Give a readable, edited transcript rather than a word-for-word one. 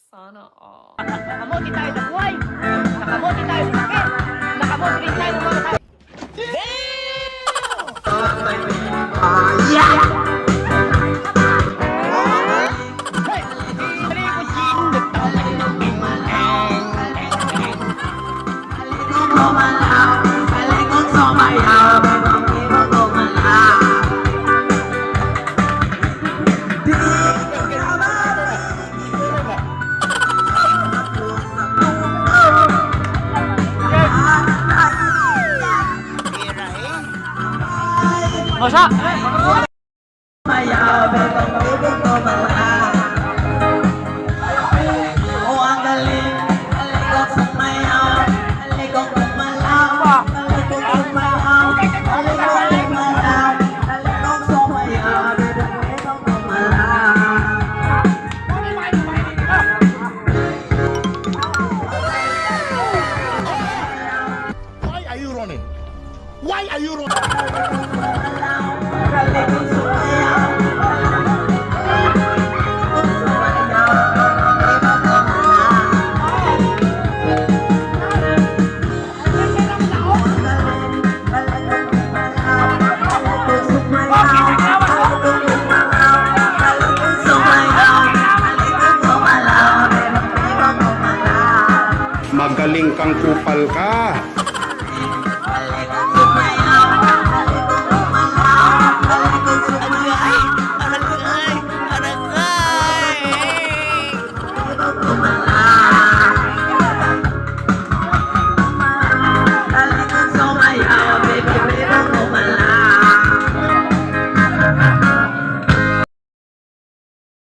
Sana all. Nakamote tayo ng buhay. Nakamote tayo sa sakit. Nakamote rin tayo ng mga tayo. Masa? Oh, ang galing. Alikong sumayaw. Alikong kumalaw. Alikong sumayaw. Alikong kumalaw. Alikong sumayaw. Alikong kumalaw. Why are you running? Why are you running? Alikong sumayaw. Magaling kang kupal ka.